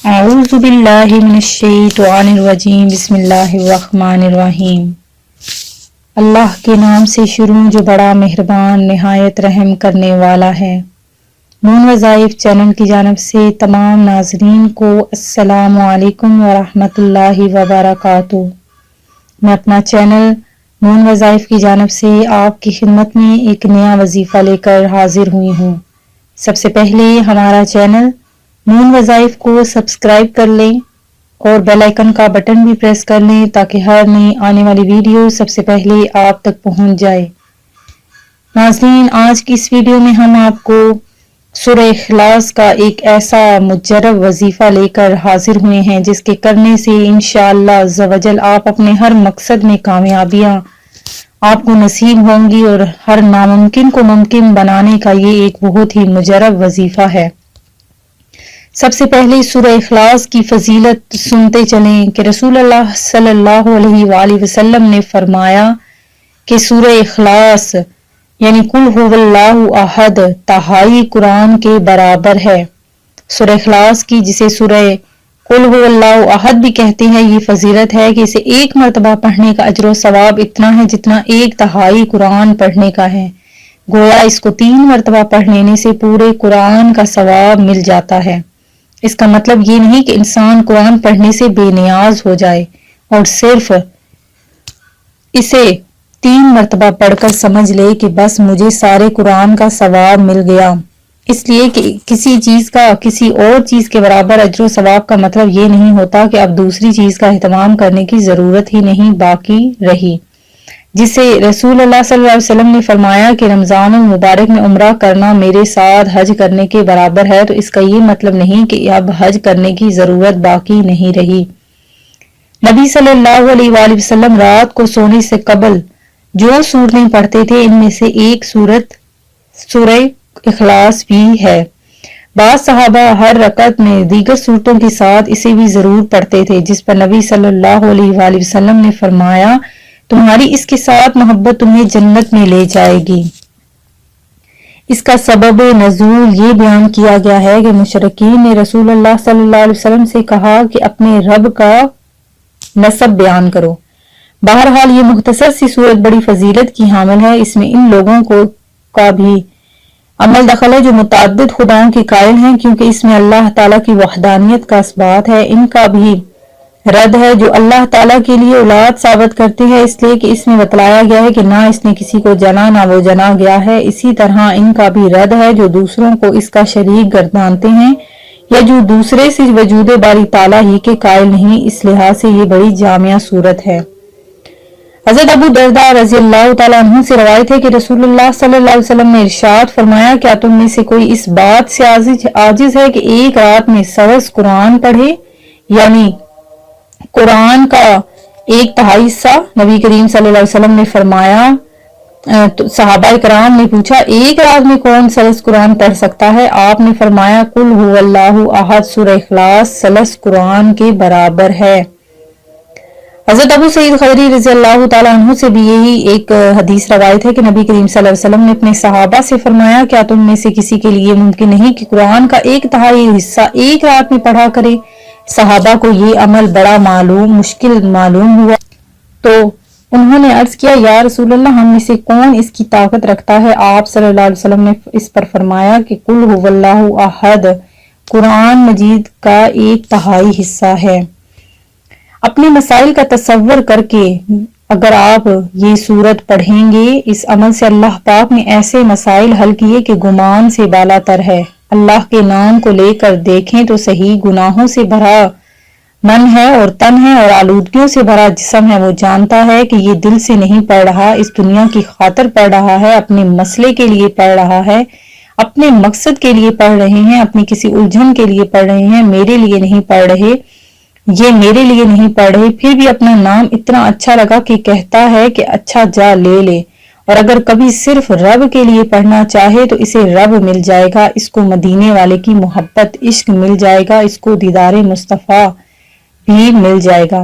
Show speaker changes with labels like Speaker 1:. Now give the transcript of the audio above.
Speaker 1: اعوذ باللہ من الشیطان الرجیم بسم اللہ الرحمن الرحیم۔ اللہ کے نام سے شروع جو بڑا مہربان نہایت رحم کرنے والا ہے۔ نون وظائف چینل کی جانب سے تمام ناظرین کو السلام علیکم ورحمۃ اللہ وبرکاتہ۔ میں اپنا چینل نون وظائف کی جانب سے آپ کی خدمت میں ایک نیا وظیفہ لے کر حاضر ہوئی ہوں۔ سب سے پہلے ہمارا چینل نون وظائف کو سبسکرائب کر لیں اور بیل آئیکن کا بٹن بھی پریس کر لیں تاکہ ہر نئی آنے والی ویڈیو سب سے پہلے آپ تک پہنچ جائے۔ ناظرین، آج کی اس ویڈیو میں ہم آپ کو سورہ اخلاص کا ایک ایسا مجرب وظیفہ لے کر حاضر ہوئے ہیں جس کے کرنے سے انشاءاللہ عز و جل آپ اپنے ہر مقصد میں کامیابیاں آپ کو نصیب ہوں گی اور ہر ناممکن کو ممکن بنانے کا یہ ایک بہت ہی مجرب وظیفہ ہے۔ سب سے پہلے سورہ اخلاص کی فضیلت سنتے چلیں کہ رسول اللہ صلی اللہ علیہ وآلہ وسلم نے فرمایا کہ سورہ اخلاص یعنی قل هو اللہ احد تہائی قرآن کے برابر ہے۔ سورہ اخلاص کی جسے سورہ قل هو اللہ احد بھی کہتے ہیں، یہ فضیلت ہے کہ اسے ایک مرتبہ پڑھنے کا اجر و ثواب اتنا ہے جتنا ایک تہائی قرآن پڑھنے کا ہے۔ گویا اس کو 3 مرتبہ پڑھ لینے سے پورے قرآن کا ثواب مل جاتا ہے۔ اس کا مطلب یہ نہیں کہ انسان قرآن پڑھنے سے بے نیاز ہو جائے اور صرف اسے 3 مرتبہ پڑھ کر سمجھ لے کہ بس مجھے سارے قرآن کا ثواب مل گیا، اس لیے کہ کسی چیز کا کسی اور چیز کے برابر اجر و ثواب کا مطلب یہ نہیں ہوتا کہ اب دوسری چیز کا اہتمام کرنے کی ضرورت ہی نہیں باقی رہی۔ جسے رسول اللہ صلی اللہ علیہ وسلم نے فرمایا کہ رمضان المبارک میں عمرہ کرنا میرے ساتھ حج کرنے کے برابر ہے، تو اس کا یہ مطلب نہیں کہ اب حج کرنے کی ضرورت باقی نہیں رہی۔ نبی صلی اللہ علیہ وآلہ وسلم رات کو سونے سے قبل جو سورتیں پڑھتے تھے ان میں سے ایک سورت سورہ اخلاص بھی ہے۔ بعض صحابہ ہر رکعت میں دیگر سورتوں کے ساتھ اسے بھی ضرور پڑھتے تھے، جس پر نبی صلی اللہ علیہ وآلہ وسلم نے فرمایا تمہاری اس کے ساتھ محبت تمہیں جنت میں لے جائے گی۔ اس کا سبب نزول یہ بیان کیا گیا ہے کہ مشرکین نے رسول اللہ صلی اللہ علیہ وسلم سے کہا کہ اپنے رب کا نسب بیان کرو۔ بہرحال یہ مختصر سی صورت بڑی فضیلت کی حامل ہے۔ اس میں ان لوگوں کا بھی عمل دخل ہے جو متعدد خداؤں کے قائل ہیں، کیونکہ اس میں اللہ تعالیٰ کی وحدانیت کا اثبات ہے۔ ان کا بھی رد ہے جو اللہ تعالیٰ کے لیے اولاد ثابت کرتے ہیں، اس لیے کہ اس میں بتلایا گیا ہے کہ نہ اس نے کسی کو جنا نہ وہ جنا گیا ہے۔ اسی طرح ان کا بھی رد ہے جو دوسروں کو اس کا شریک گردانتے ہیں یا جو دوسرے سے وجود باری تعالیٰ ہی کے قائل نہیں۔ اس لحاظ سے یہ بڑی جامع صورت ہے۔ حضرت ابو درداء رضی اللہ تعالیٰ عنہ سے روایت ہے کہ رسول اللہ صلی اللہ علیہ وسلم نے ارشاد فرمایا کیا تم میں سے کوئی اس بات سے عاجز ہے کہ ایک رات میں سوس قرآن پڑھے، یعنی قرآن کا 1/3 حصہ؟ نبی کریم صلی اللہ علیہ وسلم نے فرمایا، صحابہ کرام نے پوچھا ایک رات میں کون ثلث قرآن پڑھ سکتا ہے؟ آپ نے فرمایا قل هو اللہ احد سورہ اخلاص ثلث قرآن کے برابر ہے۔ حضرت ابو سعید خدری رضی اللہ تعالیٰ عنہ سے بھی یہی ایک حدیث روایت ہے کہ نبی کریم صلی اللہ علیہ وسلم نے اپنے صحابہ سے فرمایا کیا تم میں سے کسی کے لیے ممکن نہیں کہ قرآن کا 1/3 حصہ ایک رات میں پڑھا کرے؟ صحابہ کو یہ عمل بڑا مشکل معلوم ہوا تو انہوں نے عرض کیا یا رسول اللہ ہم میں سے کون اس کی طاقت رکھتا ہے؟ آپ صلی اللہ علیہ وسلم نے اس پر فرمایا کہ قل هو اللہ احد قرآن مجید کا 1/3 حصہ ہے۔ اپنے مسائل کا تصور کر کے اگر آپ یہ سورت پڑھیں گے، اس عمل سے اللہ پاک نے ایسے مسائل حل کیے کہ گمان سے بالا تر ہے۔ اللہ کے نام کو لے کر دیکھیں تو صحیح گناہوں سے بھرا من ہے اور تن ہے اور آلودگیوں سے بھرا جسم ہے۔ وہ جانتا ہے کہ یہ دل سے نہیں پڑھ رہا، اس دنیا کی خاطر پڑھ رہا ہے، اپنے مسئلے کے لیے پڑھ رہا ہے، اپنے مقصد کے لیے پڑھ رہے ہیں، اپنی کسی الجھن کے لیے پڑھ رہے ہیں، میرے لیے نہیں پڑھ رہے، یہ میرے لیے نہیں پڑھ رہے۔ پھر بھی اپنا نام اتنا اچھا لگا کہ کہتا ہے کہ اچھا جا لے لے، اور اگر کبھی صرف رب کے لیے پڑھنا چاہے تو اسے رب مل جائے گا، اس کو مدینے والے کی محبت عشق مل جائے گا، اس کو دیدار مصطفیٰ بھی مل جائے گا۔